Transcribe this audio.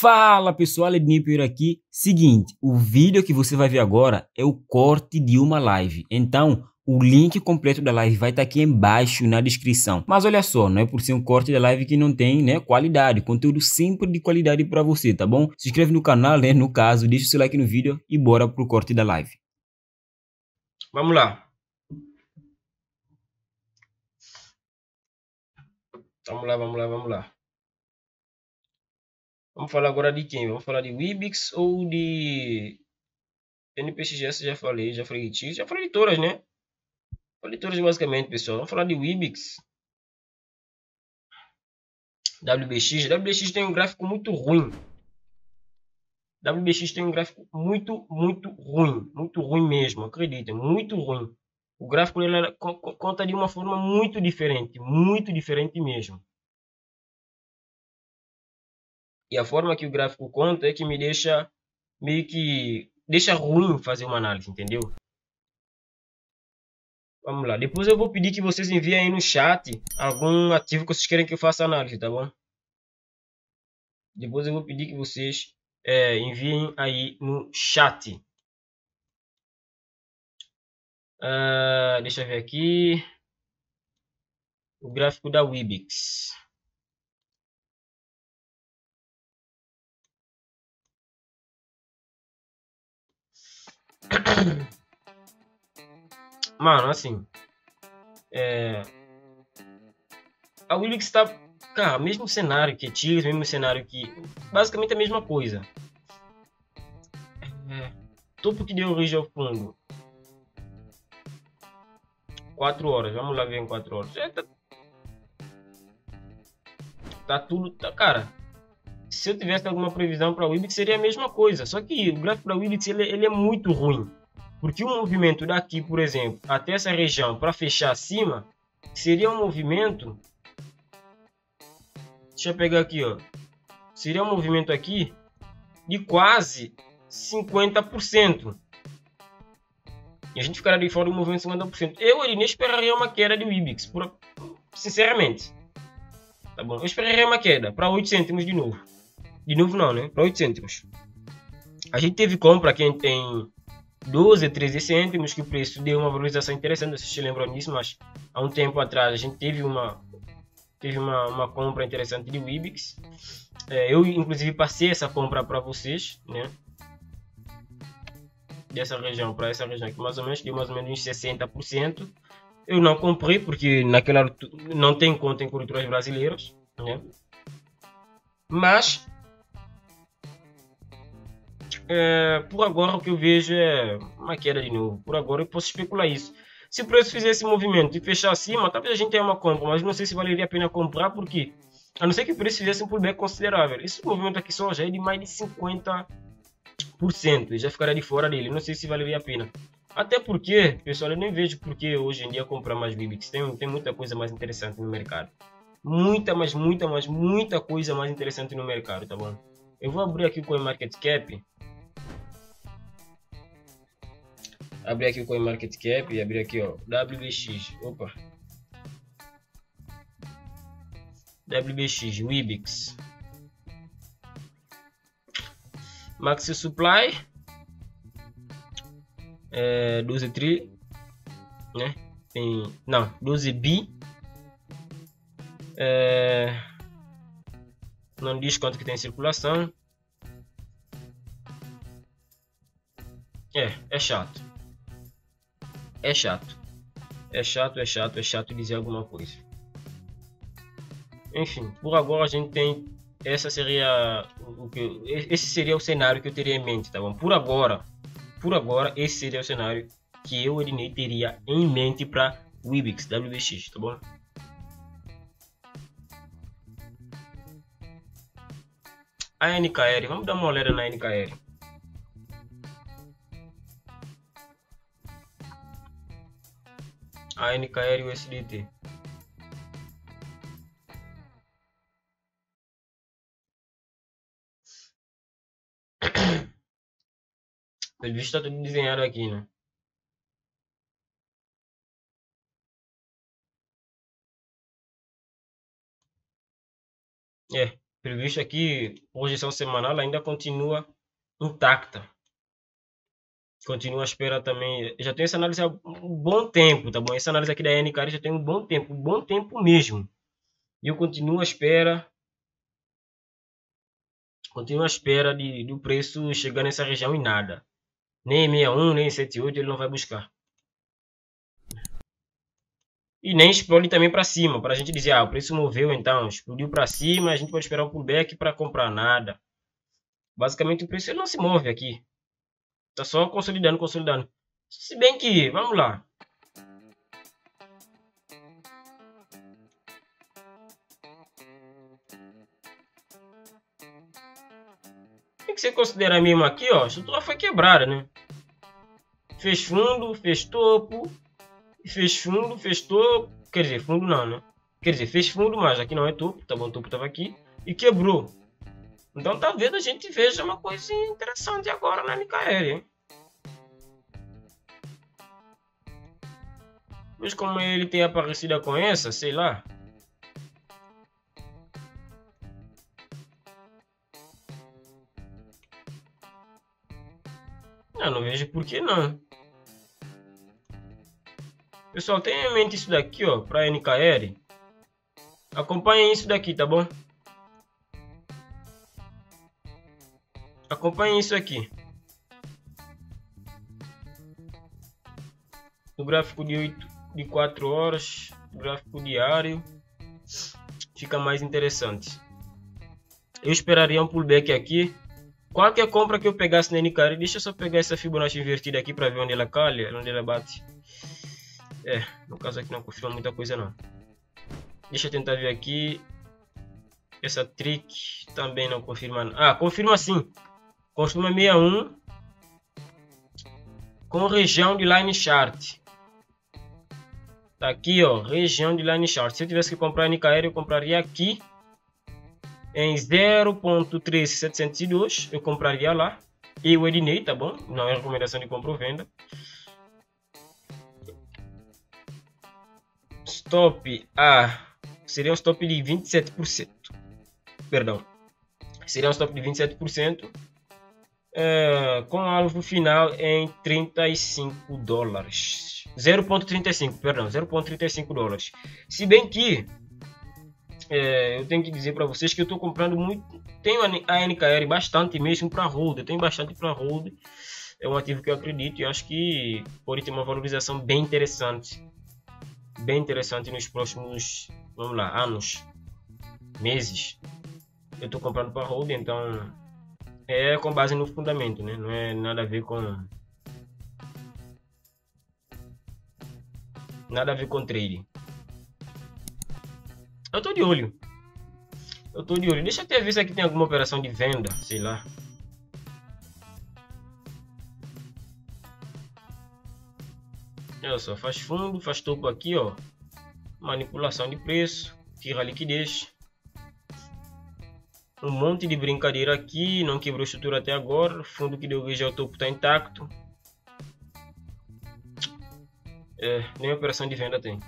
Fala pessoal, Ednei por aqui. Seguinte, o vídeo que você vai ver agora é o corte de uma live. Então, o link completo da live vai estar aqui embaixo na descrição. Mas olha só, não é por ser um corte da live que não tem, qualidade. Conteúdo sempre de qualidade para você, tá bom? Se inscreve no canal, no caso, deixa o seu like no vídeo e bora pro corte da live. Vamos lá. Vamos lá. Vamos falar agora de quem? Vamos falar de Wibix ou de NPXS? Já falei de T, já falei de todas, né? Falei de todas basicamente, pessoal. Vamos falar de Wibix. WBX. WBX tem um gráfico muito ruim. WBX tem um gráfico muito ruim. Muito ruim mesmo, acreditem. Muito ruim. O gráfico dele conta de uma forma muito diferente. Muito diferente mesmo. E a forma que o gráfico conta é que me deixa meio que deixa ruim fazer uma análise, entendeu? Vamos lá. Depois eu vou pedir que vocês enviem aí no chat algum ativo que vocês querem que eu faça análise, tá bom? Depois eu vou pedir que vocês enviem aí no chat. Deixa eu ver aqui. O gráfico da Wibix. Mano, assim. A Wibix tá. Cara, mesmo cenário que Tigres, mesmo cenário que. Basicamente a mesma coisa. Topo que deu origem ao fundo. 4 horas. Vamos lá ver em 4 horas. Tá tudo. Cara, se eu tivesse alguma previsão para o Wibix seria a mesma coisa. Só que o gráfico da Wibix ele é muito ruim. Porque o movimento daqui, por exemplo, até essa região para fechar acima, seria um movimento. Deixa eu pegar aqui, ó. Seria um movimento aqui de quase 50%. E a gente ficaria de fora do movimento de 50%. Eu nem esperaria uma queda de Wibix, sinceramente. Tá bom? Eu esperaria uma queda para 8 cêntimos de novo. De novo não, né? Para 8 cêntimos. A gente teve compra quem tem 12, 13 cêntimos, que o preço deu uma valorização interessante, vocês se lembram disso, mas há um tempo atrás a gente teve uma compra interessante de Wibix. Eu, inclusive, passei essa compra para vocês, né? Dessa região para essa região, que mais ou menos deu mais ou menos uns 60%. Eu não comprei, porque naquela não tem conta em corretoras brasileiras, né? Mas por agora o que eu vejo é uma queda de novo. Por agora eu posso especular isso. Se o preço fizer esse movimento e fechar acima, talvez a gente tenha uma compra, mas não sei se valeria a pena comprar, porque a não ser que o preço fizesse um pullback considerável. Esse movimento aqui só já é de mais de 50%, e já ficaria de fora dele. Não sei se valeria a pena. Até porque, pessoal, eu nem vejo por que hoje em dia comprar mais Wibix. Tem muita coisa mais interessante no mercado. Muita coisa mais interessante no mercado, tá bom? Eu vou abrir aqui o CoinMarketCap. Abrir aqui o CoinMarketCap e abrir aqui, ó, WBX. Opa. WBX, Wibix. Maxi Supply. 12 tri, né? Não, 12 bi. Não diz quanto que tem circulação. É chato. É chato dizer alguma coisa. Enfim, por agora a gente tem. Esse seria o cenário que eu teria em mente, tá bom? Por agora, esse seria o cenário que eu, Ednei, teria em mente para Wibix, WBX, tá bom? A NKR, vamos dar uma olhada na NKR. A NKR e o USDT. Pelo visto está tudo desenhado aqui, né? previsto aqui, projeção semanal ainda continua intacta. Continua à espera também. Já tenho essa análise há um bom tempo, tá bom? Essa análise aqui da NKR já tem um bom tempo mesmo. E eu continuo à espera. Continuo à espera do preço chegar nessa região e nada. Nem 61, nem 78 ele não vai buscar. E nem explode também para cima, para a gente dizer, o preço moveu então, explodiu para cima, a gente pode esperar um pullback para comprar nada. Basicamente o preço ele não se move aqui. Tá só consolidando. Se bem que, vamos lá. Tem que ser considerar mesmo aqui, ó, a estrutura foi quebrada, né? Fez fundo, fez topo, fez fundo, fez topo. Quer dizer, fundo não, né? Quer dizer, fez fundo, mas aqui não é topo, tá bom? O topo estava aqui e quebrou. Então talvez a gente veja uma coisa interessante agora na NKR, hein? Mas como ele tem aparecida com essa, sei lá. Eu não vejo por que não. Pessoal, tenha em mente isso daqui, ó, para NKR. Acompanhem isso daqui, tá bom? Acompanhem isso aqui. No gráfico de 4 horas, gráfico diário, fica mais interessante. Eu esperaria um pullback aqui. Qualquer compra que eu pegasse na NKR, deixa eu só pegar essa Fibonacci invertida aqui para ver onde ela calha, onde ela bate. No caso aqui não confirma muita coisa não. Deixa eu tentar ver aqui. Essa trick também não confirma. Confirma sim. Confirma 61 com região de line chart. Tá aqui, ó, região de line chart. Se eu tivesse que comprar NKR, eu compraria aqui em 0.13702. Eu compraria lá. E o Ednei, tá bom? Não é recomendação de compra ou venda. Stop seria um stop de 27%. Perdão. Seria um stop de 27%. Com alvo final em 35 dólares. 0.35, perdão, 0.35 dólares. Se bem que eu tenho que dizer para vocês que eu estou comprando muito. Tenho a NKR bastante mesmo para hold. Eu tenho bastante para hold. É um ativo que eu acredito e acho que pode ter uma valorização bem interessante. Bem interessante nos próximos, vamos lá, anos, meses. Eu estou comprando para hold, então é com base no fundamento, né? Não é nada a ver com trading. Eu tô de olho. Deixa eu até ver se aqui tem alguma operação de venda, sei lá. Olha só, faz fundo, faz topo aqui, ó. Manipulação de preço, tira a liquidez. Um monte de brincadeira aqui, não quebrou estrutura até agora. O fundo que deu origem ao topo está intacto. Nem operação de venda tem.